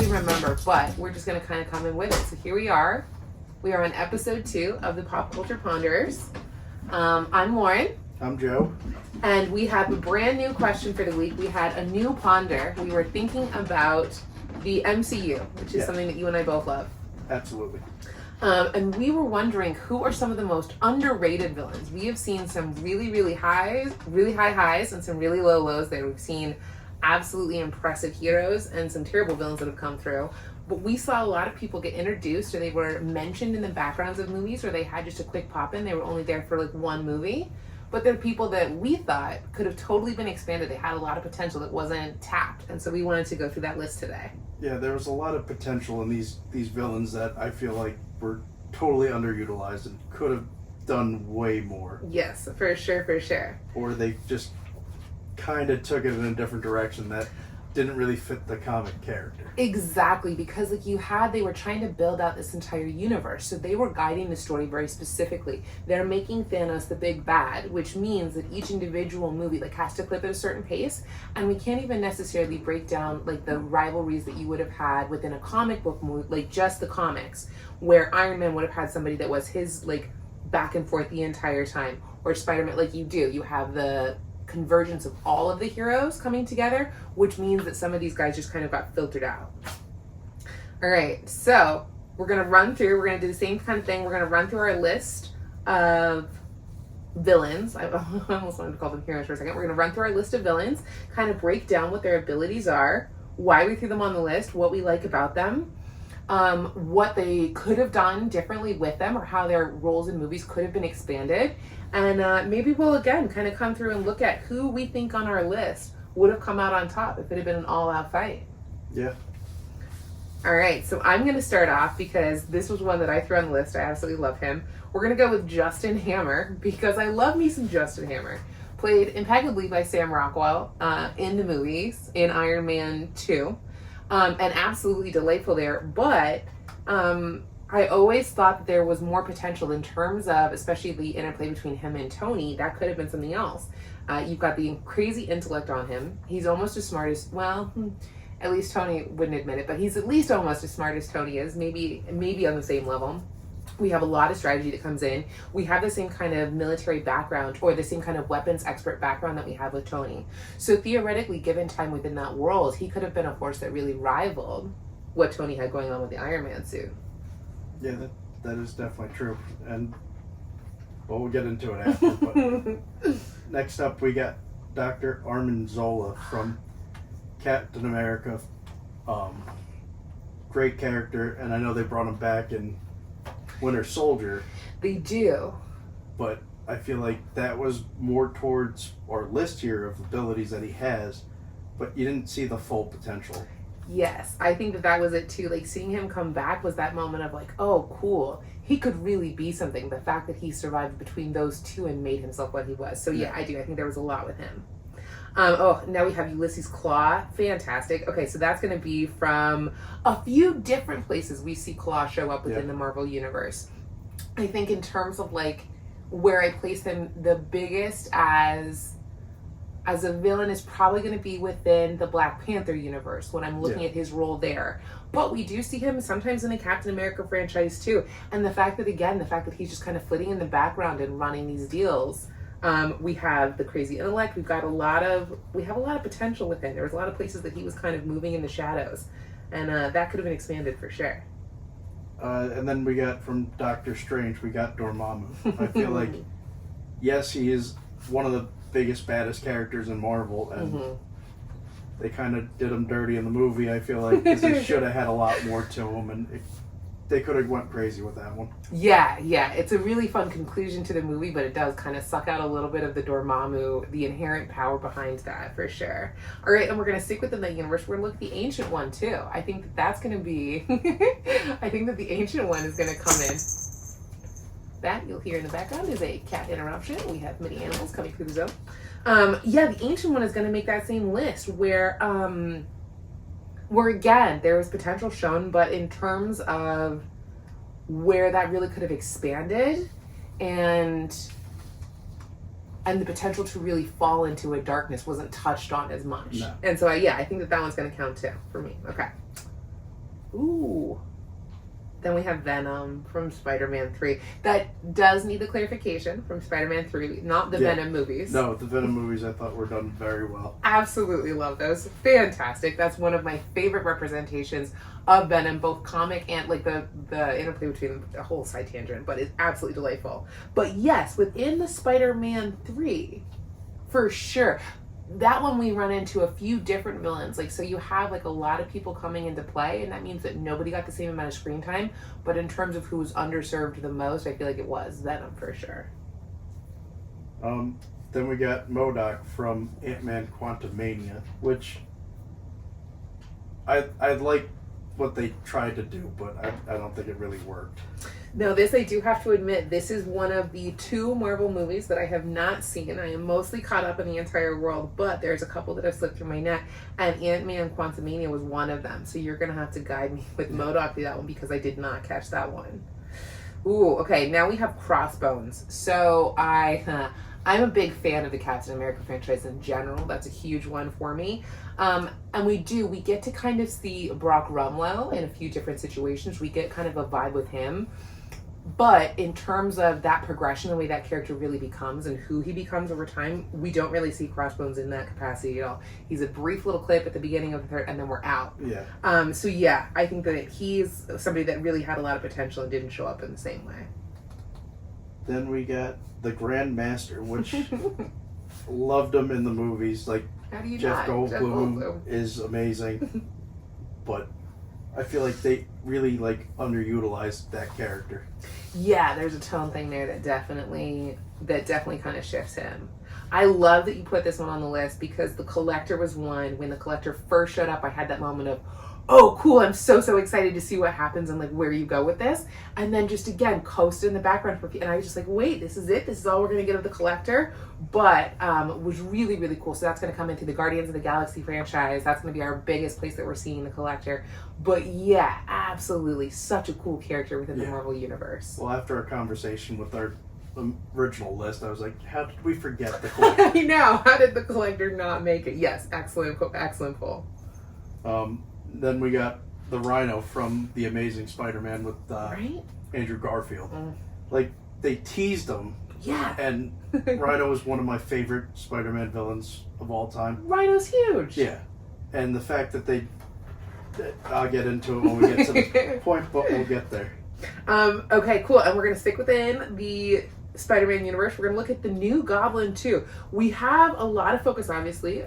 even remember, but we're just going to kind of come in with it. So here we are. We are on episode 2 of the Pop Culture Ponderers. I'm Lauren. I'm Joe. And we have a brand new question for the week. We had a new ponder. We were thinking about the MCU, which is something that you and I both love. Absolutely. And we were wondering, who are some of the most underrated villains? We have seen some really high highs and some really low lows there. We've seen absolutely impressive heroes and some terrible villains that have come through. But we saw a lot of people get introduced, or they were mentioned in the backgrounds of movies, or they had just a quick pop in. They were only there for like one movie. But they're people that we thought could have totally been expanded. They had a lot of potential that wasn't tapped. And so we wanted to go through that list today. Yeah, there was a lot of potential in these villains that I feel like were totally underutilized and could have done way more. Yes, for sure. Or they just kind of took it in a different direction that didn't really fit the comic character. Exactly, because they were trying to build out this entire universe, so they were guiding the story very specifically. They're making Thanos the big bad, which means that each individual movie has to clip at a certain pace, and we can't even necessarily break down the rivalries that you would have had within a comic book movie, just the comics, where Iron Man would have had somebody that was his back and forth the entire time, or Spider-Man. You have the convergence of all of the heroes coming together, which means that some of these guys just kind of got filtered out. All right, so we're going to do the same kind of thing. We're going to run through our list of villains. I almost wanted to call them heroes for a second. We're going to run through our list of villains, kind of break down what their abilities are, why we threw them on the list, what we like about them, what they could have done differently with them, or how their roles in movies could have been expanded. And maybe we'll again kind of come through and look at who we think on our list would have come out on top if it had been an all-out fight. Yeah. All right, so I'm going to start off because this was one that I threw on the list. I absolutely love him. We're going to go with Justin Hammer because I love me some Justin Hammer. Played impeccably by Sam Rockwell in the movies, in Iron Man 2. And absolutely delightful there. But I always thought that there was more potential in terms of, especially the interplay between him and Tony. That could have been something else. You've got the crazy intellect on him. He's almost as smart as, at least Tony wouldn't admit it, but he's at least almost as smart as Tony is, maybe on the same level. We have a lot of strategy that comes in. We have the same kind of military background, or the same kind of weapons expert background that we have with Tony. So theoretically, given time within that world, he could have been a force that really rivaled what Tony had going on with the Iron Man suit. Yeah, that is definitely true. And we'll get into it after. But next up, we got Dr. Armin Zola from Captain America. Great character, and I know they brought him back in Winter Soldier. They do. But I feel like that was more towards our list here of abilities that he has, but you didn't see the full potential. Yes, I think that was it too. Seeing him come back was that moment of oh, cool. He could really be something. The fact that he survived between those two and made himself what he was. So yeah, I do. I think there was a lot with him. Now we have Ulysses Claw. Fantastic. Okay, so that's going to be from a few different places we see Claw show up within the Marvel Universe. I think in terms of where I place him the biggest as a villain is probably going to be within the Black Panther universe when I'm looking at his role there. But we do see him sometimes in the Captain America franchise too. And the fact that he's just kind of flitting in the background and running these deals. We have the crazy intellect. We have a lot of potential with him. There was a lot of places that he was kind of moving in the shadows. And that could have been expanded for sure. And then we got from Doctor Strange, we got Dormammu. I feel like, yes, he is one of the biggest, baddest characters in Marvel, and they kind of did him dirty in the movie, I feel like, because he should have had a lot more to him, and they could have went crazy with that one. Yeah, it's a really fun conclusion to the movie, but it does kind of suck out a little bit of the Dormammu, the inherent power behind that, for sure. All right, and we're going to stick within the universe. We're going to look at the Ancient One, too. I think that's going to be... I think that the Ancient One is going to come in. That you'll hear in the background is a cat interruption. We have many animals coming through the zone. The Ancient One is going to make that same list where again, there was potential shown, but in terms of where that really could have expanded and the potential to really fall into a darkness wasn't touched on as much. No. And so, I think that one's going to count too for me. Okay. Ooh. Then we have Venom from Spider-Man 3. That does need the clarification from Spider-Man 3, not the Venom movies. No, the Venom movies I thought were done very well. Absolutely love those. Fantastic. That's one of my favorite representations of Venom, both comic and like the interplay between the whole side tangent, but it's absolutely delightful. But yes, within the Spider-Man 3, for sure. That one we run into a few different villains. Like, so you have like a lot of people coming into play, and that means that nobody got the same amount of screen time. But in terms of who was underserved the most, I feel like it was Venom for sure. Then we got MODOK from Ant-Man Quantumania, which I like what they tried to do, but I don't think it really worked. No, this I do have to admit, this is one of the 2 Marvel movies that I have not seen. I am mostly caught up in the entire world, but there's a couple that have slipped through my net, and Ant-Man Quantumania was one of them. So you're going to have to guide me with MODOK through that one because I did not catch that one. Ooh, okay, now we have Crossbones. So I'm a big fan of the Captain America franchise in general. That's a huge one for me. And we get to kind of see Brock Rumlow in a few different situations. We get kind of a vibe with him. But in terms of that progression, the way that character really becomes and who he becomes over time, we don't really see Crossbones in that capacity at all. He's a brief little clip at the beginning of the third, and then we're out. Yeah. So yeah, I think that he's somebody that really had a lot of potential and didn't show up in the same way. Then we got the Grand Master, which loved him in the movies. Like, How do you Jeff not? Goldblum is amazing, but I feel like they really underutilized that character. Yeah, there's a tone thing there that definitely kind of shifts him. I love that you put this one on the list because The Collector was one. When The Collector first showed up, I had that moment of, oh, cool, I'm so excited to see what happens and where you go with this. And then just again, coasted in the background and I was just like, wait, this is it? This is all we're going to get of The Collector? But was really, really cool. So that's going to come into the Guardians of the Galaxy franchise. That's going to be our biggest place that we're seeing The Collector. But yeah, absolutely. Such a cool character within the Marvel Universe. Well, after our conversation with our original list, I was like, how did we forget The Collector? I know. How did The Collector not make it? Yes, excellent pull. Then we got the Rhino from The Amazing Spider-Man with Right? Andrew Garfield. Like, they teased him. Yeah. And Rhino is one of my favorite Spider-Man villains of all time. Rhino's huge. Yeah. And the fact that I'll get into it when we get to this point, but we'll get there. Okay, cool. And we're going to stick within the Spider-Man universe. We're going to look at the new Goblin, too. We have a lot of focus, obviously.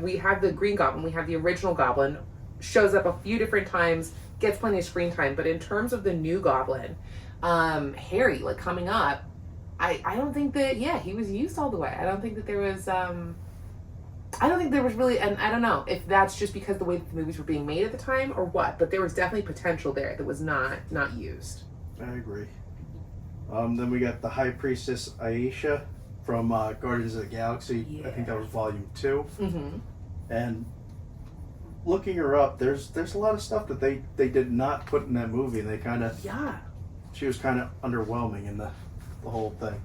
We have the Green Goblin. We have the original Goblin. Shows up a few different times. Gets plenty of screen time. But in terms of the new Goblin, Harry, coming up, I don't think that, he was used all the way. I don't think that there was... I don't think there was really, and I don't know if that's just because the way that the movies were being made at the time or what, but there was definitely potential there that was not used. I agree. Then we got the High Priestess Aisha from Guardians of the Galaxy. Yeah. I think that was Volume 2. Mm-hmm. And looking her up, there's a lot of stuff that they did not put in that movie, and they kind of... Yeah. She was kind of underwhelming in the whole thing.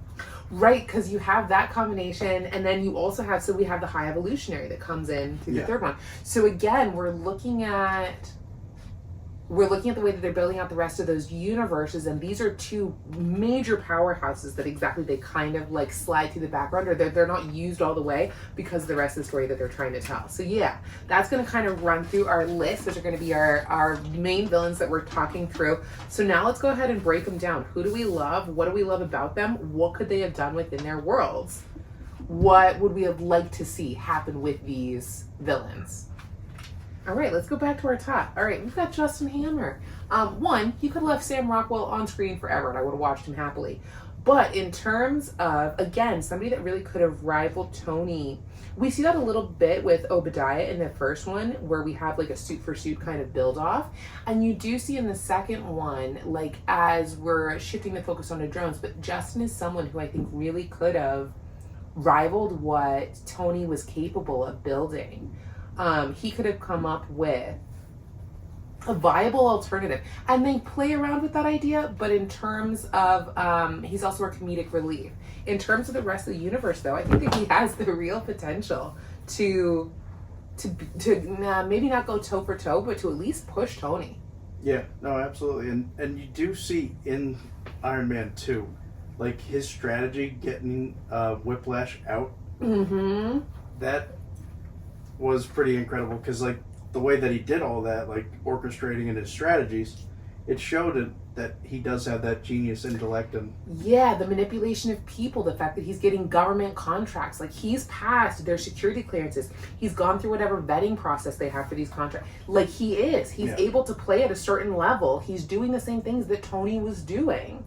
Right, because you have that combination, and then you also have, so we have the High Evolutionary that comes in through the third one. So again, we're looking at the way that they're building out the rest of those universes, and these are two major powerhouses that they kind of slide through the background, or they're not used all the way because of the rest of the story that they're trying to tell. So yeah, that's going to kind of run through our list. Those are going to be our main villains that we're talking through. So now let's go ahead and break them down. Who do we love? What do we love about them? What could they have done within their worlds? What would we have liked to see happen with these villains? All right, let's go back to our top. All right, we've got Justin Hammer. One, he could have left Sam Rockwell on screen forever, and I would have watched him happily. But in terms of, again, somebody that really could have rivaled Tony, we see that a little bit with Obadiah in the first one, where we have a suit-for-suit kind of build-off. And you do see in the second one, as we're shifting the focus onto drones, but Justin is someone who I think really could have rivaled what Tony was capable of building. He could have come up with a viable alternative, and they play around with that idea, but in terms of he's also a comedic relief. In terms of the rest of the universe, though, I think that he has the real potential to maybe not go toe for toe, but to at least push Tony. Yeah, no, absolutely. And you do see in Iron Man 2, like his strategy getting Whiplash out. Mm-hmm. That was pretty incredible because like the way that he did all that, like orchestrating in his strategies, it showed that he does have that genius intellect. And yeah, the manipulation of people, the fact that he's getting government contracts, like he's passed their security clearances, he's gone through whatever vetting process they have for these contracts. Like he's able to play at a certain level. He's doing the same things that Tony was doing.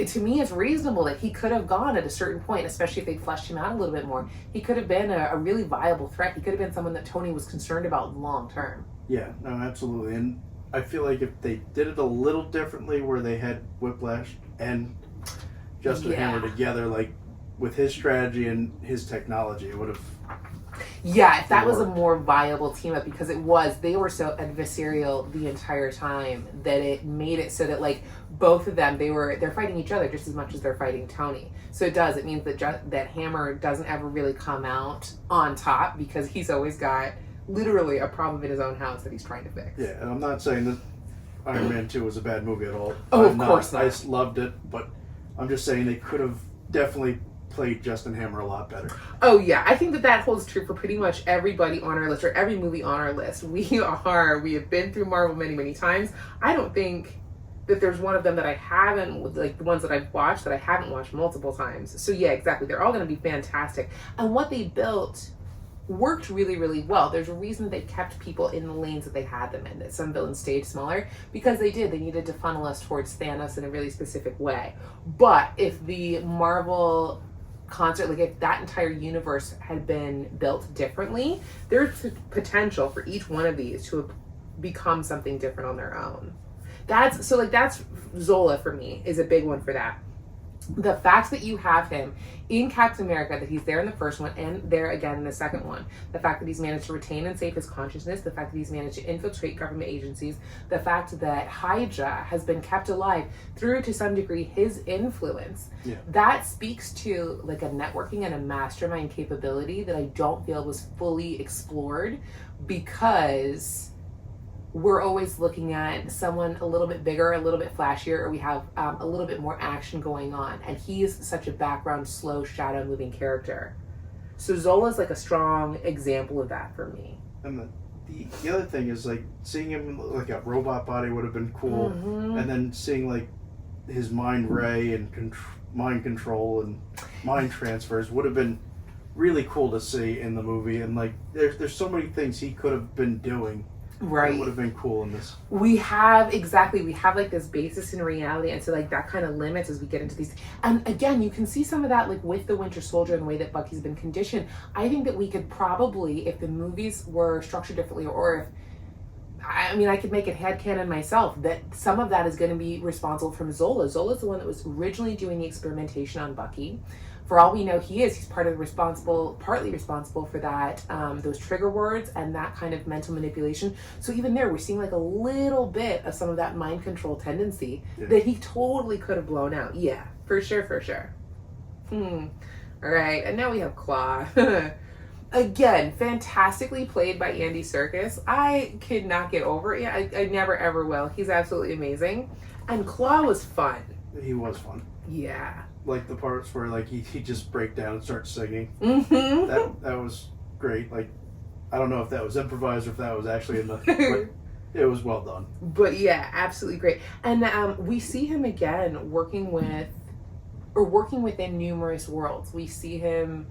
To me, it's reasonable that he could have gone at a certain point, especially if they'd fleshed him out a little bit more. He could have been a really viable threat. He could have been someone that Tony was concerned about long term. Yeah, no, absolutely. And I feel like if they did it a little differently, where they had Whiplash and Justin Hammer together, like with his strategy and his technology, it would have. Yeah, if that was a more viable team up, because they were so adversarial the entire time that it made it so that like both of them, they're fighting each other just as much as they're fighting Tony. So it means that Hammer doesn't ever really come out on top because he's always got literally a problem in his own house that he's trying to fix. Yeah, and I'm not saying that Iron Man 2 was a bad movie at all. Oh, of course not. I just loved it, but I'm just saying they could have definitely played Justin Hammer a lot better. Oh yeah, I think that holds true for pretty much everybody on our list, or every movie on our list. We have been through Marvel many, many times. I don't think that there's one of them that I haven't, like the ones that I've watched, that I haven't watched multiple times. So yeah, exactly. They're all going to be fantastic. And what they built worked really, really well. There's a reason they kept people in the lanes that they had them in, that some villains stayed smaller, because they needed to funnel us towards Thanos in a really specific way. But if the Marvel concert, like if that entire universe had been built differently, there's potential for each one of these to become something different on their own. That's Zola for me is a big one for that. The fact that you have him in Captain America, that he's there in the first one and there again in the second one, the fact that he's managed to retain and save his consciousness, the fact that he's managed to infiltrate government agencies, the fact that Hydra has been kept alive through, to some degree, his influence, that speaks to like a networking and a mastermind capability that I don't feel was fully explored, because we're always looking at someone a little bit bigger, a little bit flashier, or we have a little bit more action going on. And he's such a background, slow, shadow moving character. So Zola's like a strong example of that for me. And the other thing is like seeing him like a robot body would have been cool. Mm-hmm. And then seeing like his mind ray and mind control and mind transfers would have been really cool to see in the movie. And like there's so many things he could have been doing. Right. It would have been cool in this. We have like this basis in reality, and so like that kind of limits as we get into these. And again, you can see some of that like with the Winter Soldier and the way that Bucky's been conditioned. I think that we could probably, if the movies were structured differently, or if I could make it headcanon myself, that some of that is going to be responsible from Zola. Zola's the one that was originally doing the experimentation on Bucky. For all we know, he's partly responsible for that, those trigger words and that kind of mental manipulation. So even there, we're seeing like a little bit of some of that mind control tendency that he totally could have blown out. Yeah, for sure. All right, and now we have Claw. Again, fantastically played by Andy Serkis. I could not get over it. I never ever will. He's absolutely amazing. And Claw was fun. He was fun. Yeah. Like the parts where like he just break down and start singing. Mm-hmm. That was great. Like I don't know if that was improvised or if that was actually in the but it was well done. But yeah, absolutely great. And we see him again working within numerous worlds. We see him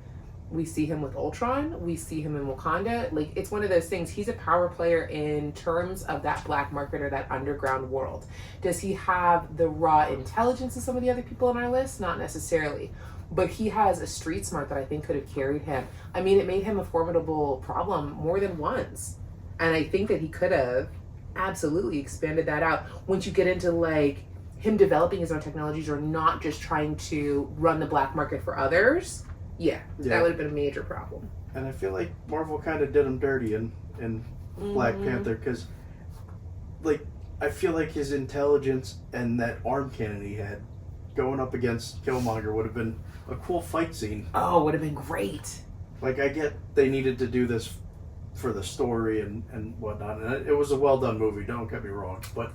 with Ultron. We see him in Wakanda. Like, it's one of those things. He's a power player in terms of that black market or that underground world. Does he have the raw intelligence of some of the other people on our list? Not necessarily. But he has a street smart that I think could have carried him. I mean, it made him a formidable problem more than once. And I think that he could have absolutely expanded that out. Once you get into, like, him developing his own technologies or not just trying to run the black market for others... Yeah, that would have been a major problem. And I feel like Marvel kind of did him dirty in Black Panther, because, like, I feel like his intelligence and that arm cannon he had going up against Killmonger would have been a cool fight scene. Oh, would have been great. Like, I get they needed to do this for the story and whatnot. And it was a well done movie. Don't get me wrong, but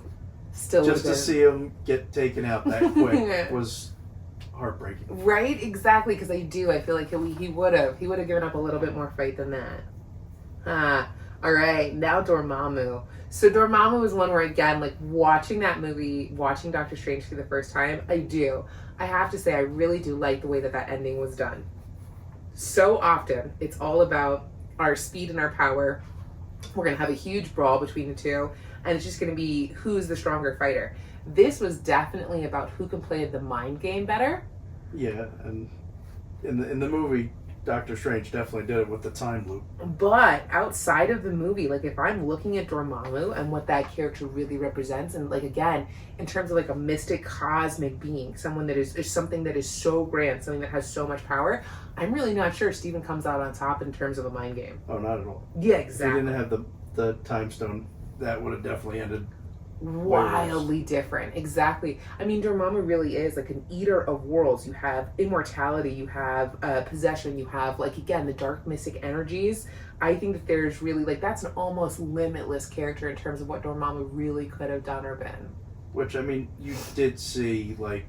Still just to see him get taken out that quick was heartbreaking. Right, exactly. Because I feel like he would have given up a little bit more fight than that. All right, now Dormammu. So Dormammu is one where, again, like watching that movie, watching Doctor Strange for the first time, I have to say I really do like the way that ending was done. So often it's all about our speed and our power. We're gonna have a huge brawl between the two, and it's just gonna be who's the stronger fighter. This was definitely about who can play the mind game better. Yeah, and in the movie, Doctor Strange definitely did it with the time loop. But outside of the movie, like if I'm looking at Dormammu and what that character really represents, and like again, in terms of like a mystic cosmic being, someone that is something that is so grand, something that has so much power, I'm really not sure Steven comes out on top in terms of a mind game. Oh, not at all. Yeah, exactly. If he didn't have the time stone, that would have definitely ended wildly different. Exactly. I mean, Dormammu really is like an eater of worlds. You have immortality, you have possession, you have like again the dark mystic energies. I think that there's really like that's an almost limitless character in terms of what Dormammu really could have done or been. Which I mean, you did see like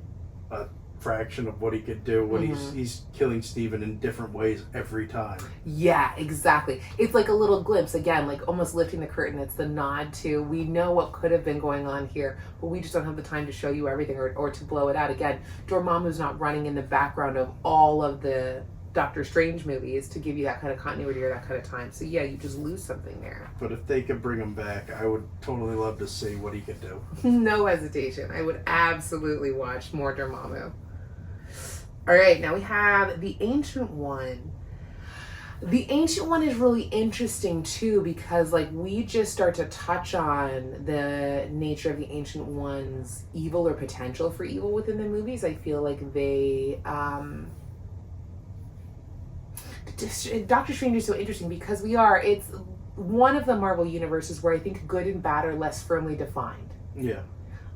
a fraction of what he could do when he's killing Steven in different ways every time. Yeah, exactly. It's like a little glimpse, again, like almost lifting the curtain. It's the nod to, we know what could have been going on here, but we just don't have the time to show you everything or to blow it out. Again, Dormammu's not running in the background of all of the Doctor Strange movies to give you that kind of continuity or that kind of time. So yeah, you just lose something there. But if they could bring him back, I would totally love to see what he could do. No hesitation. I would absolutely watch more Dormammu. All right, now we have the Ancient One. The Ancient One is really interesting too because like we just start to touch on the nature of the Ancient One's evil or potential for evil within the movies. I feel like they Doctor Strange is so interesting because it's one of the Marvel universes where I think good and bad are less firmly defined. Yeah.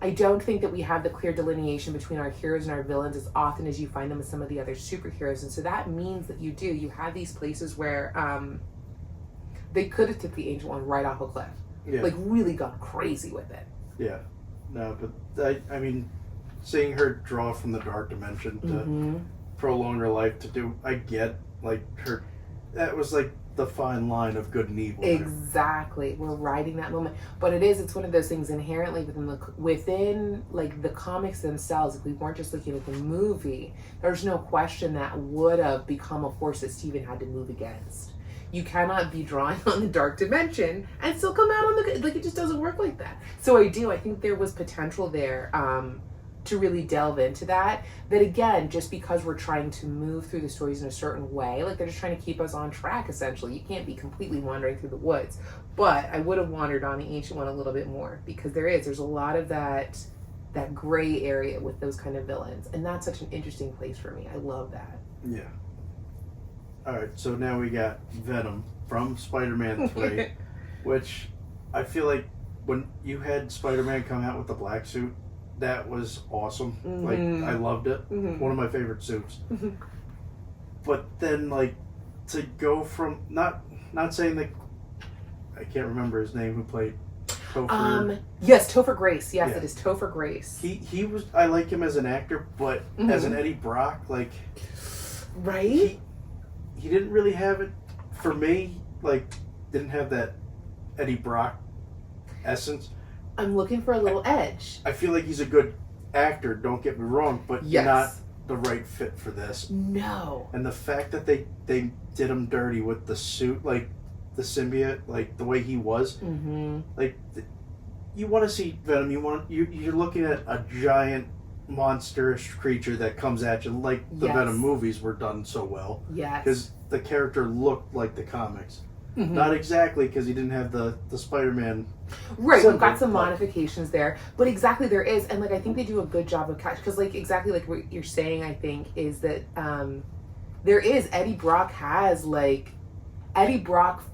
I don't think that we have the clear delineation between our heroes and our villains as often as you find them with some of the other superheroes. And so that means that you have these places where they could have took the Ancient One right off a cliff. Yeah. Like really gone crazy with it. Yeah. No, but I mean, seeing her draw from the dark dimension to prolong her life I get like her, that was like the fine line of good and evil. Exactly. We're riding that moment. But it's one of those things inherently within like the comics themselves. If we weren't just looking at the movie, there's no question that would have become a force that Steven had to move against. You cannot be drawing on the dark dimension and still come out on the good. Like it just doesn't work like that. So I think there was potential there to really delve into that again, just because we're trying to move through the stories in a certain way, like they're just trying to keep us on track essentially. You can't be completely wandering through the woods, but I would have wandered on the Ancient One a little bit more because there's a lot of that gray area with those kind of villains, and that's such an interesting place for me. I love that. Yeah. Alright, so now we got Venom from Spider-Man 3, which I feel like when you had Spider-Man come out with the black suit, that was awesome. Like, I loved it. One of my favorite suits. But then, like, to go from not saying that I can't remember his name who played Topher. Yes, Topher Grace. Yes, Yeah. It is Topher Grace. He was. I like him as an actor, but as an Eddie Brock, like, right? He didn't really have it for me. Like, didn't have that Eddie Brock essence. I'm looking for a little edge. I feel like he's a good actor, don't get me wrong, but not the right fit for this. No. And the fact that they did him dirty with the suit, like the symbiote, like the way he was, like you want to see Venom. You're looking at a giant monstrous creature that comes at you, like the Venom movies were done so well. Yes. Because the character looked like the comics. Not exactly, because he didn't have the Spider-Man. Right, we've got some modifications there, but exactly there is, and like I think they do a good job of because like exactly like what you're saying, I think is that there is Eddie Brock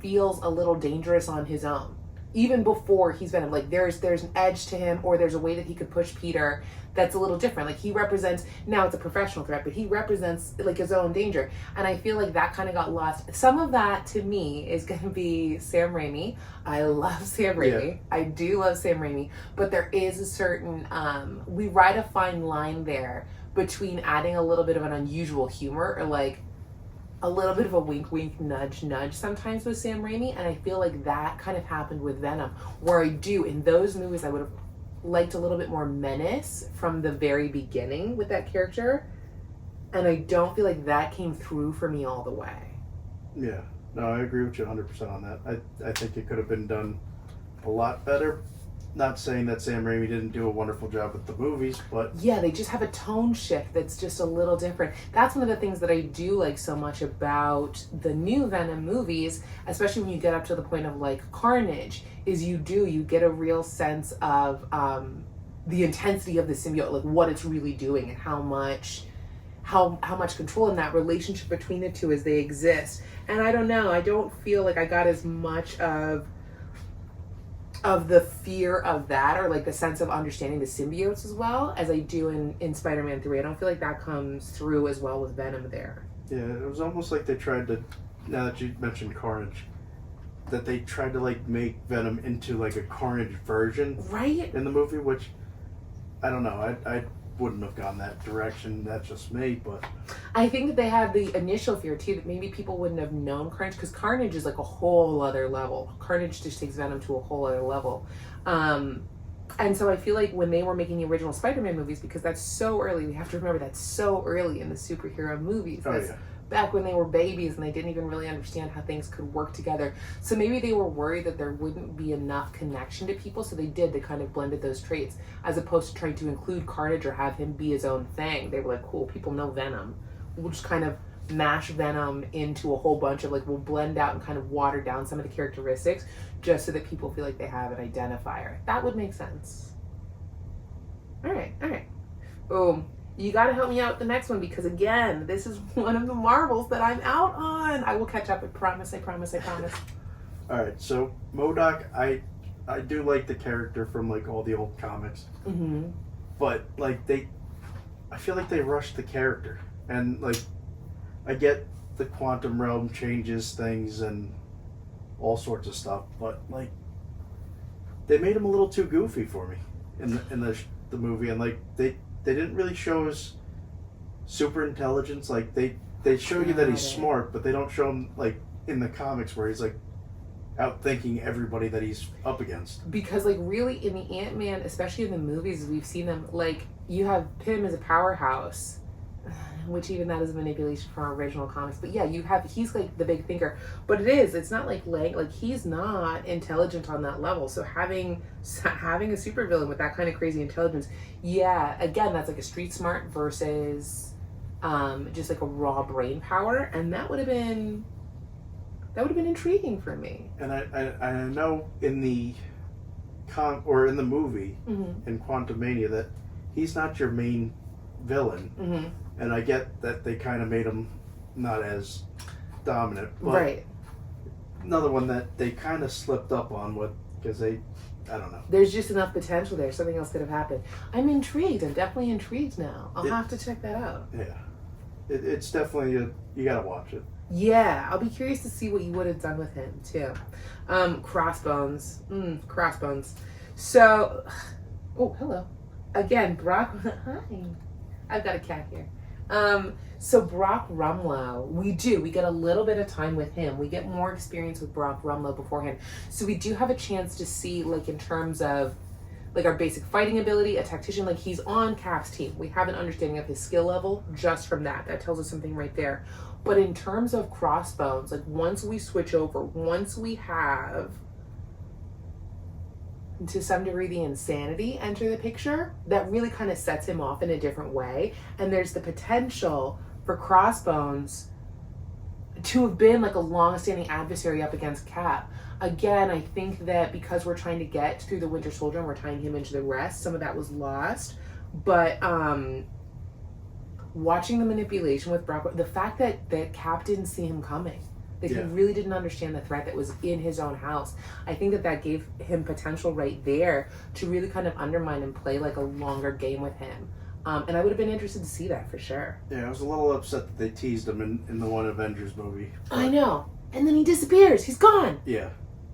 feels a little dangerous on his own. even before he's Venom. Like there's an edge to him, or there's a way that he could push Peter that's a little different. Like he represents, now it's a professional threat, but he represents like his own danger. And I feel like that kind of got lost. Some of that to me is going to be Sam Raimi. I love Sam Raimi. Yeah. I do love Sam Raimi, but there is a certain, we ride a fine line there between adding a little bit of an unusual humor, or like a little bit of a wink wink nudge nudge sometimes with Sam Raimi. And I feel like that kind of happened with Venom, where I do, in those movies, I would have liked a little bit more menace from the very beginning with that character, and I don't feel like that came through for me all the way. Yeah, no, I agree with you 100% on that. I think it could have been done a lot better. Not saying that Sam Raimi didn't do a wonderful job with the movies, but yeah, they just have a tone shift that's just a little different. That's one of the things that I do like so much about the new Venom movies, especially when you get up to the point of like Carnage, is you get a real sense of the intensity of the symbiote, like what it's really doing, and how much control in that relationship between the two as they exist. And I don't know, I don't feel like I got as much of the fear of that, or like the sense of understanding the symbiotes as well as I do in Spider-Man 3. I don't feel like that comes through as well with Venom there. yeah, it was almost like they tried to, now that you mentioned Carnage, that they tried to like make Venom into like a Carnage version Right? in the movie, which I don't know, I wouldn't have gone that direction. That's just me, but I think that they had the initial fear too, that maybe people wouldn't have known Carnage, because Carnage is like a whole other level. Carnage just takes Venom to a whole other level. And so I feel like when they were making the original Spider-Man movies, because that's so early, we have to remember that's so early in the superhero movies. oh That's yeah, back when they were babies and they didn't even really understand how things could work together. So maybe they were worried that there wouldn't be enough connection to people, so they kind of blended those traits, as opposed to trying to include Carnage or have him be his own thing. They were like, cool, people know Venom, we'll just kind of mash Venom into a whole bunch of, like, we'll blend out and kind of water down some of the characteristics just so that people feel like they have an identifier. That would make sense. All right. Boom. You got to help me out with the next one, because again, this is one of the Marvels that I'm out on. I will catch up. I promise. all right. So MODOK, I do like the character from like all the old comics, Mm-hmm. but like I feel like they rushed the character, and like I get the quantum realm changes things and all sorts of stuff, but like they made him a little too goofy for me in the movie, and like they didn't really show his super intelligence. Like they show you that he's smart, but they don't show him like in the comics where he's like outthinking everybody that he's up against. Because like really in the Ant-Man, especially in the movies, we've seen them, like you have Pym as a powerhouse, which even that is a manipulation from our original comics. But yeah, he's like the big thinker, but it's not like he's not intelligent on that level. So having a supervillain with that kind of crazy intelligence, yeah, again, that's like a street smart versus just like a raw brain power, and that would have been intriguing for me. And I know in the in the movie, Mm-hmm. in Quantumania, that he's not your main villain. Mm-hmm. And I get that they kind of made him not as dominant, but Right. another one that they kind of slipped up on with, because I don't know. There's just enough potential there. Something else could have happened. I'm intrigued. I'm definitely intrigued now. I'll have to check that out. Yeah, it's definitely you gotta watch it. Yeah, I'll be curious to see what you would have done with him too. Crossbones. Crossbones. So, oh, hello. Again, Brock. Hi. I've got a cat here. So Brock Rumlow, we get a little bit of time with him. We get more experience with Brock Rumlow beforehand. So we do have a chance to see, like, in terms of like our basic fighting ability, a tactician, like he's on Cap's team. We have an understanding of his skill level just from that. That tells us something right there. But in terms of Crossbones, like once we switch over, once we have to some degree the insanity enter the picture, that really kind of sets him off in a different way. And there's the potential for Crossbones to have been like a long-standing adversary up against Cap. Again, I think that because we're trying to get through the Winter Soldier and we're tying him into the rest, some of that was lost. But watching the manipulation with Brock, the fact that Cap didn't see him coming, That he really didn't understand the threat that was in his own house. I think that gave him potential right there to really kind of undermine and play like a longer game with him. And I would have been interested to see that for sure. Yeah, I was a little upset that they teased him in the one Avengers movie. I know. And then he disappears. He's gone. Yeah.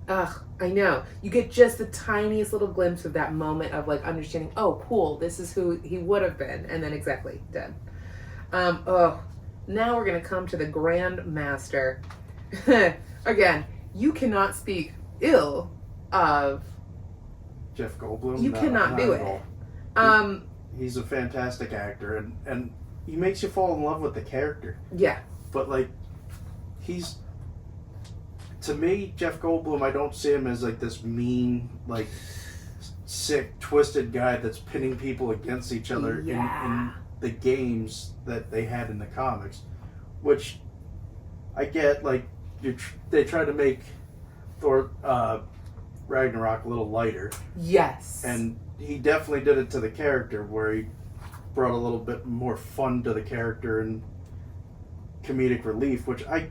Ugh, I know. You get just the tiniest little glimpse of that moment of like understanding, oh, cool, this is who he would have been. And then exactly, dead. Now we're going to come to the Grand Master. Again, you cannot speak ill of Jeff Goldblum. You cannot do it. He's a fantastic actor, and he makes you fall in love with the character. Yeah. But like, to me, Jeff Goldblum, I don't see him as like this mean, like sick, twisted guy that's pitting people against each other in the games that they had in the comics, which I get. Like, they try to make Thor Ragnarok a little lighter. Yes. And he definitely did it to the character, where he brought a little bit more fun to the character and comedic relief, which I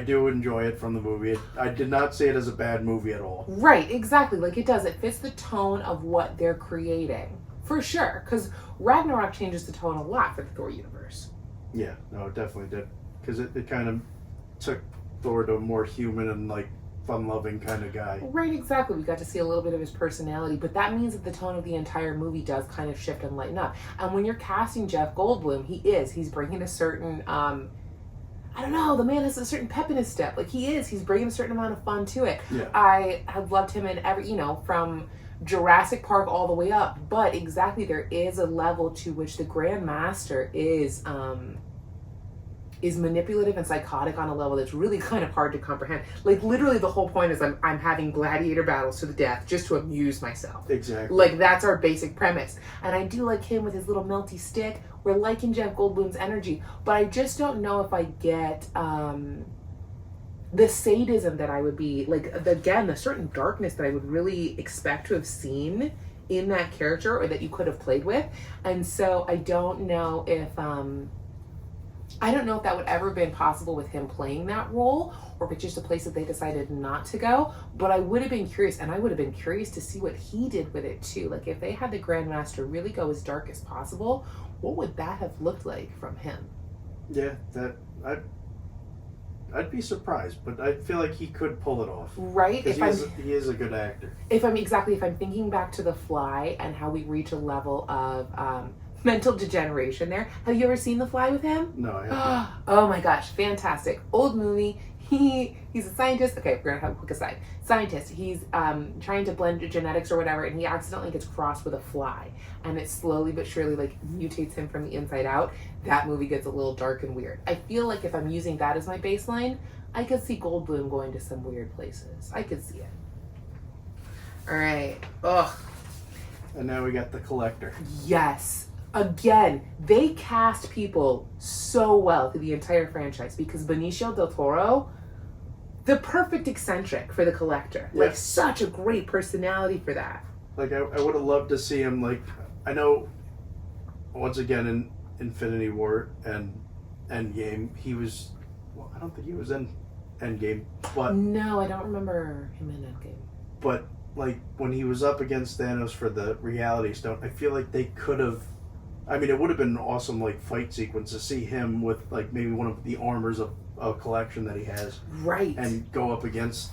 do enjoy it from the movie. I did not see it as a bad movie at all. Right, exactly. Like, it does. It fits the tone of what they're creating. For sure. Because Ragnarok changes the tone a lot for the Thor universe. Yeah, no, it definitely did. Because it kind of took Thor to a more human and, like, fun-loving kind of guy. Right, exactly. We got to see a little bit of his personality, but that means that the tone of the entire movie does kind of shift and lighten up. And when you're casting Jeff Goldblum, he's bringing a certain, I don't know, the man has a certain pep in his step. Like, he's bringing a certain amount of fun to it. Yeah. I have loved him in every, from Jurassic Park all the way up, but exactly, there is a level to which the Grand Master is manipulative and psychotic on a level that's really kind of hard to comprehend. Like, literally the whole point is I'm having gladiator battles to the death just to amuse myself. Exactly. Like, that's our basic premise. And I do like him with his little melty stick. We're liking Jeff Goldblum's energy, but I just don't know if I get the sadism that I would be, like, the certain darkness that I would really expect to have seen in that character, or that you could have played with. And so I don't know if that would ever been possible with him playing that role, or if it's just a place that they decided not to go. But I would have been curious, and I would have been curious to see what he did with it too. Like, if they had the Grand Master really go as dark as possible, what would that have looked like from him? Yeah, I'd be surprised, but I feel like he could pull it off. Right? Because he is a good actor. If I'm thinking back to The Fly and how we reach a level of mental degeneration there. Have you ever seen The Fly with him? No, I haven't. Oh my gosh, fantastic. Old movie. He's a scientist. Okay, we're gonna have a quick aside. Scientist. He's trying to blend genetics or whatever, and he accidentally gets crossed with a fly, and it slowly but surely like mutates him from the inside out. That movie gets a little dark and weird. I feel like if I'm using that as my baseline, I could see Goldblum going to some weird places. I could see it. All right. Ugh. And now we got the Collector. Yes. Again, they cast people so well through the entire franchise, because Benicio del Toro, the perfect eccentric for the Collector. Yeah. Like, such a great personality for that. Like, I would have loved to see him, like, I know, once again, in Infinity War and Endgame, he was, well, I don't think he was in Endgame, but... No, I don't remember him in Endgame. But, like, when he was up against Thanos for the Reality Stone, I feel like they could have... I mean, it would have been an awesome, like, fight sequence to see him with, like, maybe one of the armors of a collection that he has. Right. And go up against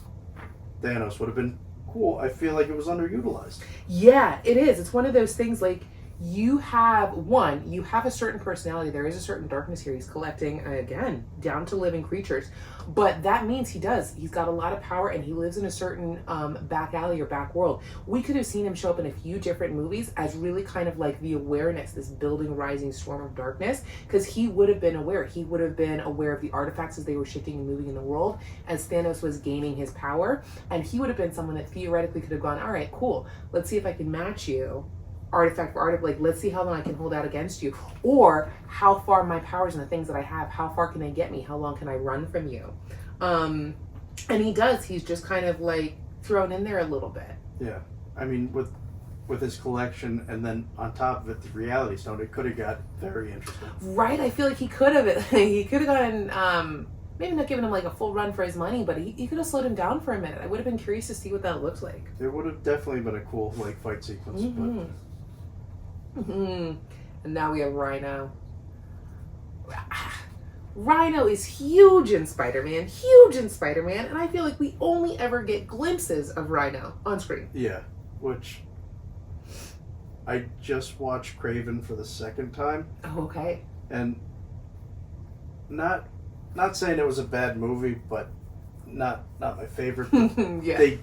Thanos would have been cool. I feel like it was underutilized. Yeah, it is. It's one of those things, like, you have a certain personality. There is a certain darkness here. He's collecting, again, down to living creatures. But that means he's got a lot of power, and he lives in a certain back alley or back world. We could have seen him show up in a few different movies as really kind of like the awareness, this building, rising storm of darkness, because he would have been aware. He would have been aware of the artifacts as they were shifting and moving in the world as Thanos was gaining his power. And he would have been someone that theoretically could have gone, all right, cool, let's see if I can match you artifact for artifact, like, let's see how long I can hold out against you, or how far my powers and the things that I have, how far can they get me, how long can I run from you. And he's just kind of like thrown in there a little bit. Yeah, I mean, with his collection, and then on top of it, the Reality Stone, it could have got very interesting. Right, I feel like he could have gotten maybe not giving him like a full run for his money, but he could have slowed him down for a minute. I would have been curious to see what that looked like. It would have definitely been a cool like fight sequence. And now we have Rhino. Rhino is huge in Spider-Man, and I feel like we only ever get glimpses of Rhino on screen. Yeah, which I just watched Craven for the second time. Oh, okay. And not saying it was a bad movie, but not my favorite. Yeah. They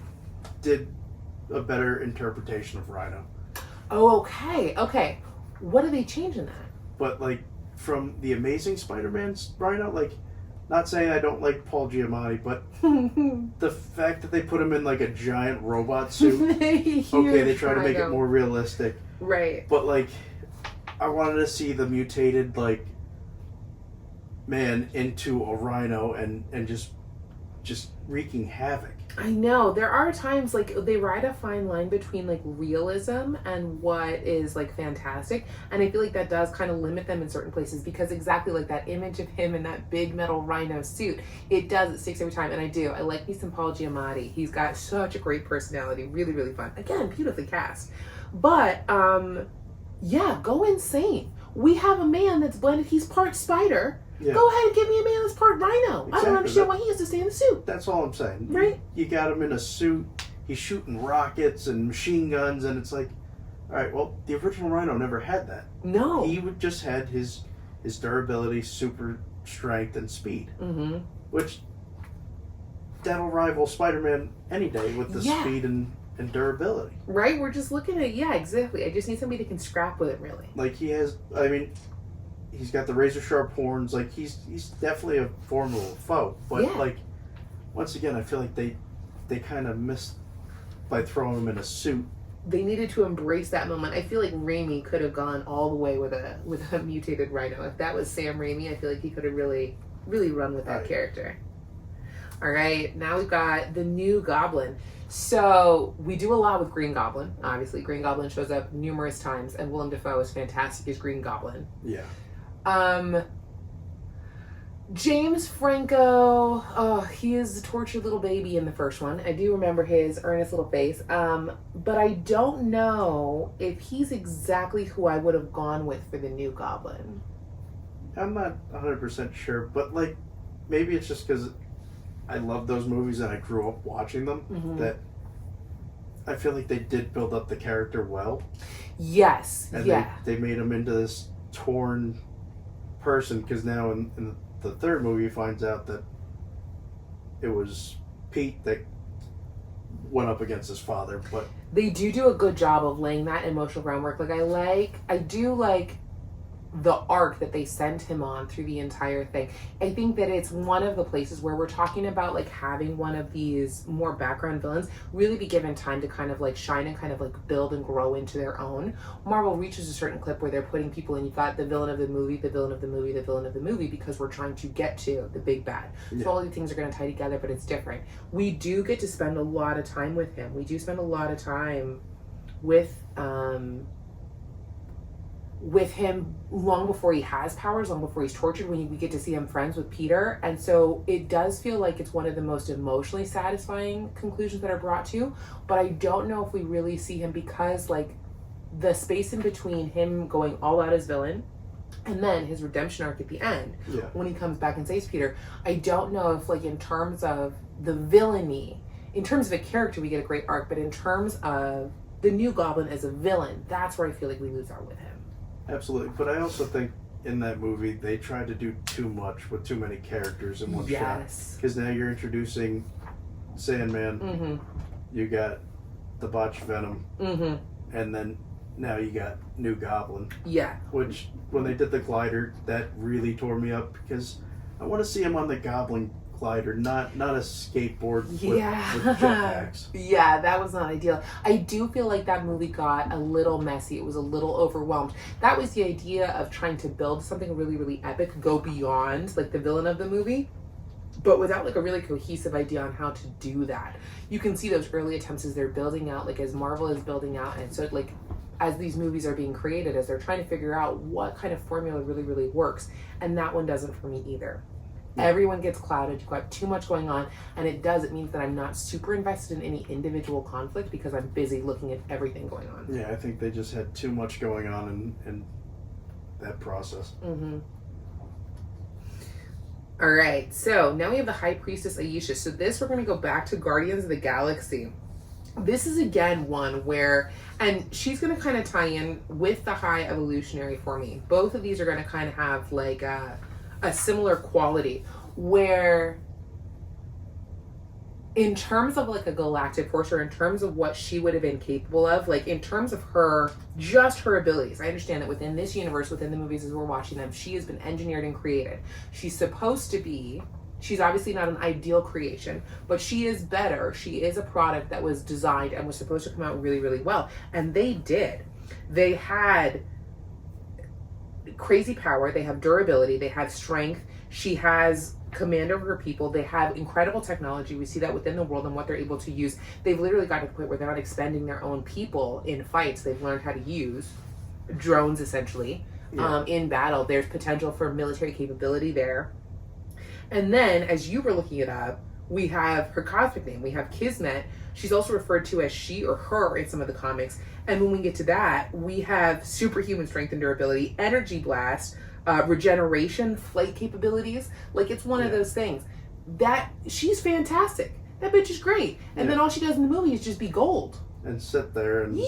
did a better interpretation of Rhino. Oh, okay. What did they change in that? But like from the Amazing Spider-Man's Rhino, like, not saying I don't like Paul Giamatti, but the fact that they put him in like a giant robot suit. Okay, they try to make it more realistic. Right. But like, I wanted to see the mutated like man into a rhino and just wreaking havoc. I know. There are times like they ride a fine line between like realism and what is like fantastic, and I feel like that does kind of limit them in certain places because exactly like that image of him in that big metal rhino suit, it sticks every time. And I like me some Paul Giamatti. He's got such a great personality, really, really fun. Again, beautifully cast. But yeah, go insane. We have a man that's blended. He's part spider. Yeah. Go ahead and give me a man that's part rhino. Exactly. I don't understand why he has to stay in the suit. That's all I'm saying. Right? You got him in a suit. He's shooting rockets and machine guns, and it's like, all right, well, the original Rhino never had that. No. He just had his durability, super strength, and speed. Mm-hmm. Which, that'll rival Spider-Man any day with the speed and durability. Right? We're just looking at, exactly. I just need somebody that can scrap with it, really. Like, he's got the razor sharp horns. Like, he's definitely a formidable foe. But like, once again, I feel like they kind of missed by throwing him in a suit. They needed to embrace that moment. I feel like Raimi could have gone all the way with a mutated rhino. If that was Sam Raimi, I feel like he could have really, really run with that character. All right, now we've got the new Goblin. So we do a lot with Green Goblin. Obviously, Green Goblin shows up numerous times, and Willem Dafoe is fantastic as Green Goblin. Yeah. James Franco, he is a tortured little baby in the first one. I do remember his earnest little face. But I don't know if he's exactly who I would have gone with for the new Goblin. I'm not 100% sure, but like, maybe it's just because I love those movies and I grew up watching them, that I feel like they did build up the character well. Yes, and they made him into this torn person, because now in the third movie he finds out that it was Pete that went up against his father. But they do a good job of laying that emotional groundwork. Like, I do like the arc that they sent him on through the entire thing. I think that it's one of the places where we're talking about like having one of these more background villains really be given time to kind of like shine and kind of like build and grow into their own. Marvel reaches a certain clip where they're putting people in. You've got the villain of the movie, the villain of the movie, the villain of the movie, because we're trying to get to the big bad. So all these things are going to tie together, but it's different. We do get to spend a lot of time with him. We do spend a lot of time with him long before he has powers, long before he's tortured, when we get to see him friends with Peter. And so it does feel like it's one of the most emotionally satisfying conclusions that are brought to, but I don't know if we really see him, because like the space in between him going all out as villain and then his redemption arc at the end, when he comes back and saves Peter, I don't know if like in terms of the villainy, in terms of a character we get a great arc, but in terms of the new Goblin as a villain, that's where I feel like we lose out with him. Absolutely, but I also think in that movie they tried to do too much with too many characters in one shot. Because now you're introducing Sandman, you got the botched Venom, and then now you got new Goblin. Yeah. Which, when they did the glider, that really tore me up, because I want to see him on the Goblin glider, not a skateboard with jetpacks. Yeah, that was not ideal. I do feel like that movie got a little messy. It was a little overwhelmed. That was the idea of trying to build something really, really epic, go beyond like the villain of the movie, but without like a really cohesive idea on how to do that. You can see those early attempts as they're building out, like as Marvel is building out, and so like as these movies are being created, as they're trying to figure out what kind of formula really, really works, and that one doesn't for me either. Everyone gets clouded. You've got too much going on, and it means that I'm not super invested in any individual conflict because I'm busy looking at everything going on. Yeah, I think they just had too much going on in that process. Mm-hmm. All right, so now we have the High Priestess Aisha. So this, we're going to go back to Guardians of the Galaxy. This is again one where, and she's going to kind of tie in with the High Evolutionary for me. Both of these are going to kind of have like a similar quality where in terms of like a galactic force, or in terms of what she would have been capable of, like in terms of her, just her abilities. I understand that within this universe, within the movies as we're watching them, she has been engineered and created. She's obviously not an ideal creation, but she is better. She is a product that was designed and was supposed to come out really, really well. And they did. They had crazy power. They have durability. They have strength. She has command over her people. They have incredible technology. We see that within the world and what they're able to use. They've literally got to the point where they're not expending their own people in fights. They've learned how to use drones essentially in battle. There's potential for military capability there. And then, as you were looking it up, we have her cosmic name. We have Kismet. She's also referred to as she or her in some of the comics. And when we get to that, we have superhuman strength and durability, energy blast, regeneration, flight capabilities. Like, it's one of those things that she's fantastic. That bitch is great. And then all she does in the movie is just be gold and sit there and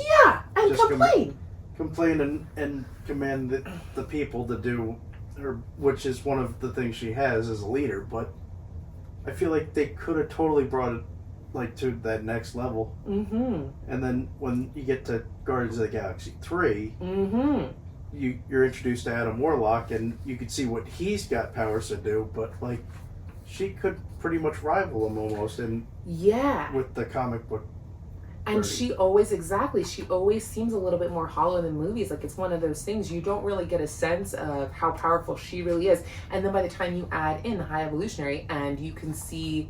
and complain. Complain and command the people to do her, which is one of the things she has as a leader. But I feel like they could have totally brought it like to that next level. Mm-hmm. And then when you get to Guardians of the Galaxy 3, you're introduced to Adam Warlock, and you can see what he's got powers to do. But like, she could pretty much rival him almost, and with the comic book. And she always seems a little bit more hollow than movies. Like, it's one of those things, you don't really get a sense of how powerful she really is. And then by the time you add in the High Evolutionary and you can see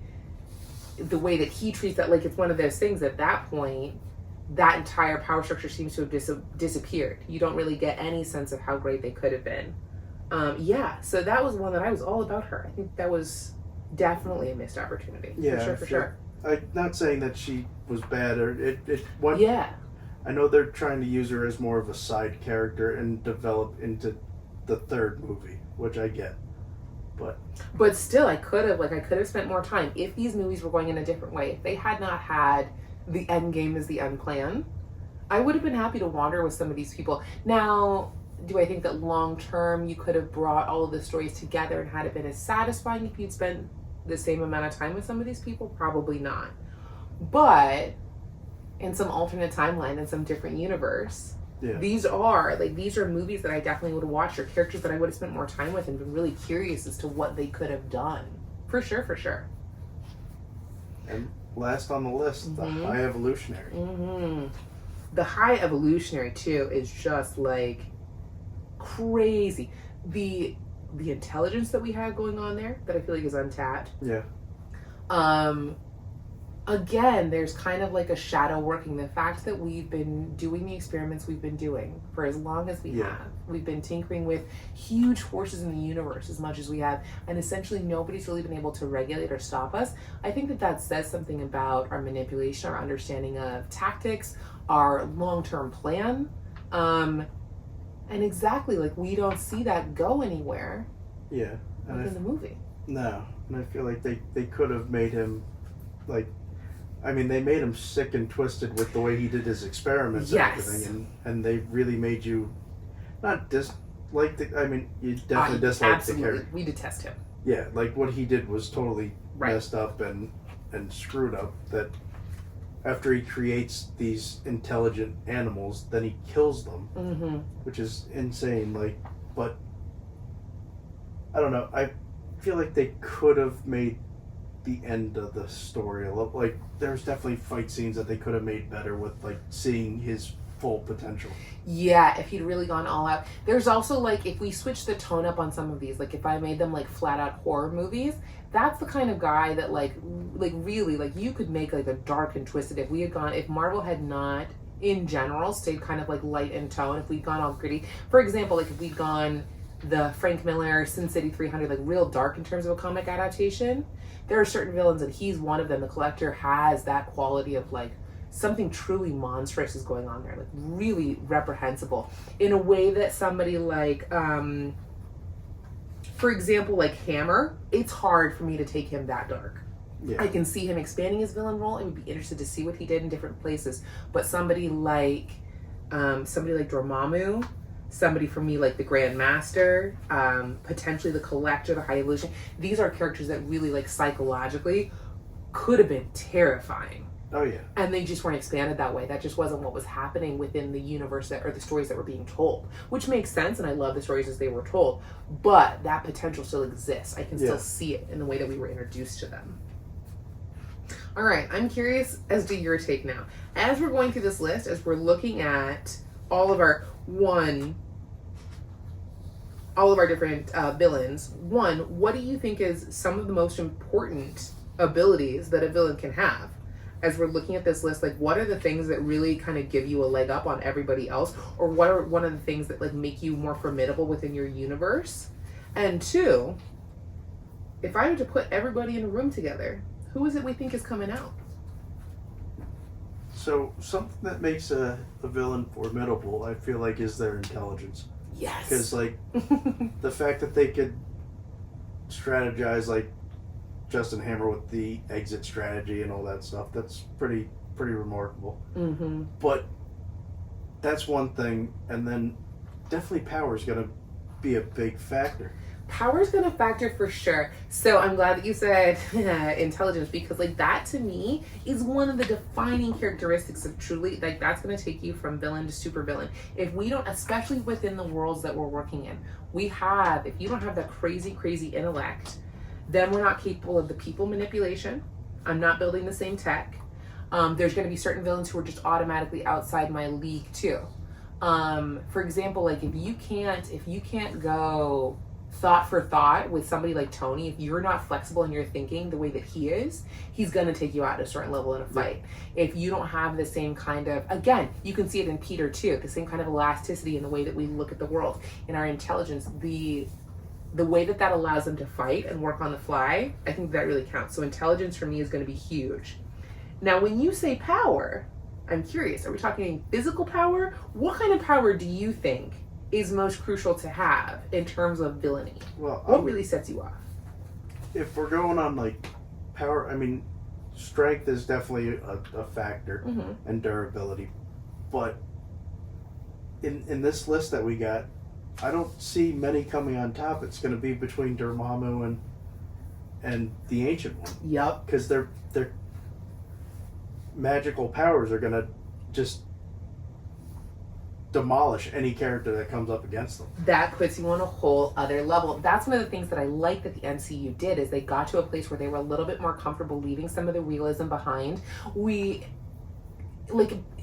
the way that he treats that, like, it's one of those things at that point, that entire power structure seems to have disappeared. You don't really get any sense of how great they could have been. So that was one that I was all about her. I think that was definitely a missed opportunity. For sure. I'm not saying that she was bad or what. Yeah. I know they're trying to use her as more of a side character and develop into the third movie, which I get. But still, I could have spent more time if these movies were going in a different way. If they had not had the end game as the end plan, I would have been happy to wander with some of these people. Now, do I think that long term you could have brought all of the stories together and had it been as satisfying if you'd spent the same amount of time with some of these people? Probably not. But in some alternate timeline, in some different universe, these are movies that I definitely would have watched, or characters that I would have spent more time with and been really curious as to what they could have done. For sure. And last on the list, the High Evolutionary. The High Evolutionary too is just like crazy. The intelligence that we had going on there that I feel like is untapped. Again, there's kind of like a shadow working. The fact that we've been doing the experiments we've been doing for as long as we have. We've been tinkering with huge forces in the universe as much as we have, and essentially nobody's really been able to regulate or stop us. I think that says something about our manipulation, our understanding of tactics, our long-term plan. And exactly, like, we don't see that go anywhere in the movie. No. And I feel like they could have made him, like, I mean, they made him sick and twisted with the way he did his experiments and everything, and they really made you not dislike you definitely dislike the character. We detest him. Yeah, like what he did was totally messed up and screwed up. That after he creates these intelligent animals, then he kills them, which is insane. Like, but I don't know. I feel like they could have made the end of the story a little, like, there's definitely fight scenes that they could have made better with, like, seeing his full potential. Yeah, if he'd really gone all out. There's also, like, if we switch the tone up on some of these, like, if I made them, like, flat out horror movies, that's the kind of guy that, like really, like, you could make, like, a dark and twisted. If Marvel had not, in general, stayed kind of, like, light in tone, if we'd gone all gritty. For example, like, if we'd gone the Frank Miller Sin City 300, like real dark in terms of a comic adaptation, there are certain villains, and he's one of them. The Collector has that quality of like something truly monstrous is going on there, like really reprehensible in a way that somebody like, for example, like Hammer, it's hard for me to take him that dark. Yeah. I can see him expanding his villain role. I would be interested to see what he did in different places. But somebody like Dormammu, somebody for me like the Grand Master, potentially the Collector, the High Evolution. These are characters that really like psychologically could have been terrifying. Oh yeah. And they just weren't expanded that way. That just wasn't what was happening within the universe or the stories that were being told, which makes sense. And I love the stories as they were told, but that potential still exists. I can still see it in the way that we were introduced to them. All right, I'm curious as to your take now. As we're going through this list, as we're looking at all of our different villains, what do you think is some of the most important abilities that a villain can have? As we're looking at this list, like what are the things that really kind of give you a leg up on everybody else? Or what are one of the things that like make you more formidable within your universe? And two, if I were to put everybody in a room together, who is it we think is coming out? So something that makes a villain formidable, I feel like, is their intelligence. Yes. Because like the fact that they could strategize like Justin Hammer with the exit strategy and all that stuff, that's pretty remarkable. Mm-hmm. But that's one thing, and then definitely power is going to be a big factor. Power's gonna factor for sure. So I'm glad that you said intelligence, because like that to me is one of the defining characteristics of truly, like that's gonna take you from villain to super villain. If we don't, especially within the worlds that we're working in, if you don't have that crazy intellect, then we're not capable of the people manipulation. I'm not building the same tech. There's gonna be certain villains who are just automatically outside my league too. For example, like if you can't go thought for thought with somebody like Tony, if you're not flexible in your thinking the way that he is, he's going to take you out at a certain level in a fight. If you don't have the same kind of, again, you can see it in Peter too, the same kind of elasticity in the way that we look at the world, in our intelligence, the way that allows them to fight and work on the fly, I think that really counts. So intelligence for me is going to be huge. Now, when you say power, I'm curious, are we talking physical power? What kind of power do you think is most crucial to have in terms of villainy? Well, what really sets you off? If we're going on like power, I mean, strength is definitely a factor, and durability. But in this list that we got, I don't see many coming on top. It's going to be between Dormammu and the Ancient One. Yep. Because their magical powers are going to just demolish any character that comes up against them. That puts you on a whole other level. That's one of the things that I like that the MCU did, is they got to a place where they were a little bit more comfortable leaving some of the realism behind. Even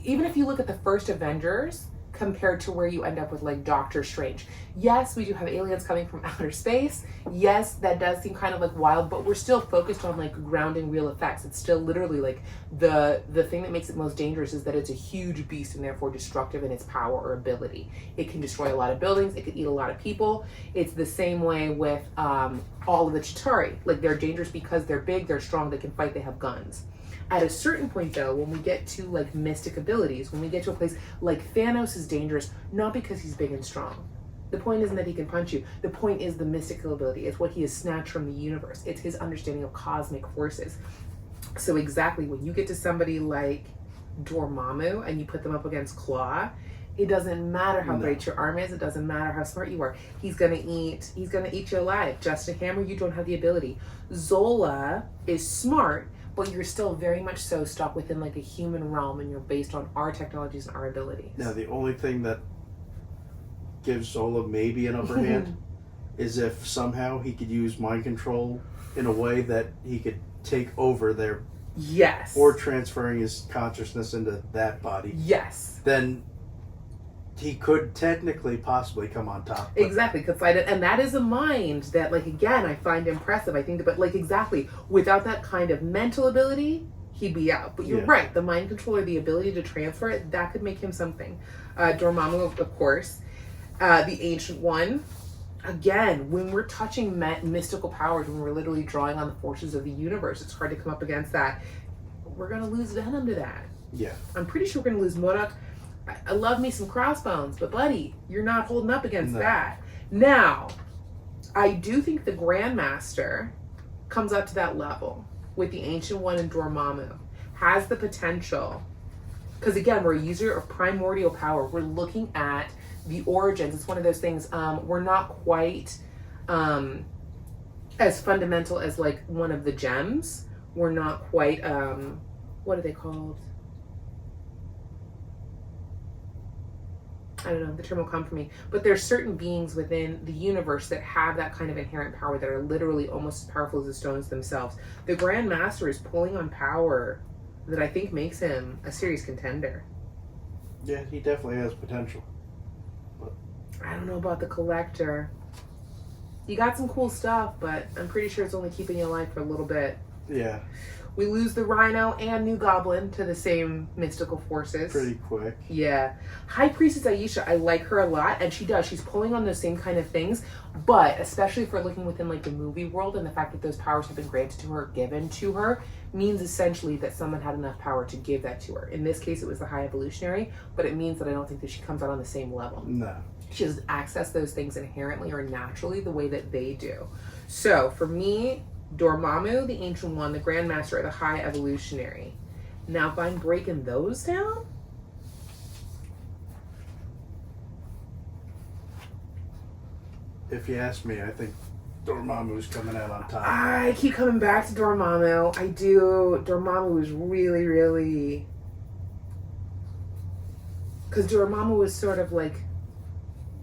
if you look at the first Avengers compared to where you end up with like Doctor Strange. Yes, we do have aliens coming from outer space. Yes, that does seem kind of like wild, but we're still focused on like grounding real effects. It's still literally like the thing that makes it most dangerous is that it's a huge beast and therefore destructive in its power or ability. It can destroy a lot of buildings. It could eat a lot of people. It's the same way with all of the Chitauri. Like they're dangerous because they're big, they're strong, they can fight, they have guns. At a certain point, though, when we get to like mystic abilities, when we get to a place like Thanos is dangerous, not because he's big and strong. The point isn't that he can punch you. The point is the mystical ability. It's what he has snatched from the universe. It's his understanding of cosmic forces. So exactly, when you get to somebody like Dormammu and you put them up against Claw, it doesn't matter how great your arm is. It doesn't matter how smart you are. He's gonna eat you alive. Justin Hammer, you don't have the ability. Zola is smart, but you're still very much so stuck within like a human realm, and you're based on our technologies and our abilities. Now, the only thing that gives Zola maybe an upper hand is if somehow he could use mind control in a way that he could take over their... Yes. Or transferring his consciousness into that body. Yes. Then he could technically possibly come on top. Exactly, and that is a mind that, like, again, I find impressive. I think that, but like, exactly, without that kind of mental ability, he'd be out. But you're right, the mind control or the ability to transfer it, that could make him something. Dormammu, of course. The Ancient One, again, when we're touching mystical powers, when we're literally drawing on the forces of the universe, it's hard to come up against that. We're going to lose Venom to that. Yeah. I'm pretty sure we're going to lose MODOK. I love me some Crossbones, but buddy, you're not holding up against that. Now, I do think the Grandmaster comes up to that level with the Ancient One and Dormammu. Has the potential, because again, we're a user of primordial power. We're looking at the origins. It's one of those things, we're not quite as fundamental as like one of the gems. We're not quite, what are they called? I don't know, the term will come for me. But there's certain beings within the universe that have that kind of inherent power that are literally almost as powerful as the stones themselves. The Grand Master is pulling on power that I think makes him a serious contender. Yeah, he definitely has potential. But I don't know about the Collector. You got some cool stuff, but I'm pretty sure it's only keeping you alive for a little bit. Yeah. We lose the Rhino and New Goblin to the same mystical forces. Pretty quick. Yeah. High Priestess Aisha, I like her a lot, and she does. She's pulling on those same kind of things, but especially if we're looking within like the movie world, and the fact that those powers have been granted to her, given to her, means essentially that someone had enough power to give that to her. In this case, it was the High Evolutionary, but it means that I don't think that she comes out on the same level. No. She doesn't access those things inherently or naturally the way that they do. So for me, Dormammu, the Ancient One, the Grandmaster, or the High Evolutionary. Now, if I'm breaking those down, if you ask me, I think Dormammu's coming out on top. I keep coming back to Dormammu. I do. Dormammu is really, really... Because Dormammu is sort of like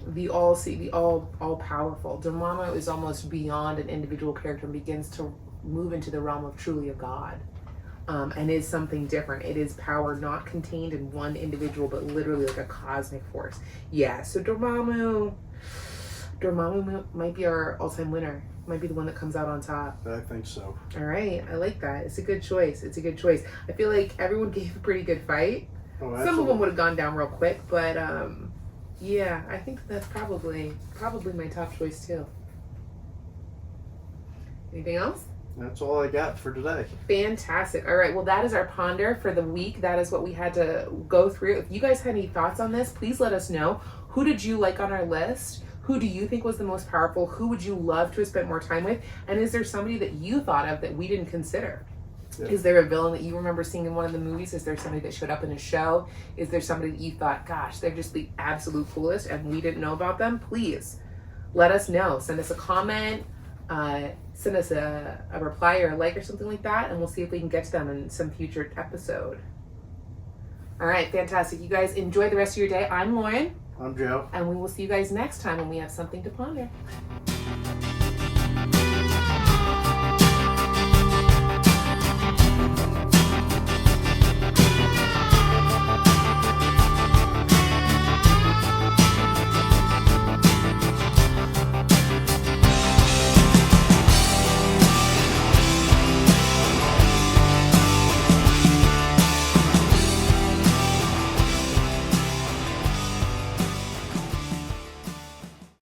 the all-powerful. Dormammu is almost beyond an individual character and begins to move into the realm of truly a god. And is something different. It is power not contained in one individual, but literally like a cosmic force. Yeah, so Dormammu might be our all-time winner. Might be the one that comes out on top. I think so. All right, I like that. It's a good choice. It's a good choice. I feel like everyone gave a pretty good fight. Oh, absolutely. Some of them would have gone down real quick, but yeah, I think that's probably my top choice too. Anything else? That's all I got for today. Fantastic. All right, well, that is our ponder for the week. That is what we had to go through. If you guys had any thoughts on this, please let us know. Who did you like on our list? Who do you think was the most powerful? Who would you love to have spent more time with? And is there somebody that you thought of that we didn't consider? Yeah. Is there a villain that you remember seeing in one of the movies? Is there somebody that showed up in a show? Is there somebody that you thought, gosh, they're just the absolute coolest and we didn't know about them? Please let us know. Send us a comment, send us a reply or a like or something like that, and we'll see if we can get to them in some future episode. All right, fantastic. You guys enjoy the rest of your day. I'm Lauren. I'm Joe. And we will see you guys next time when we have something to ponder.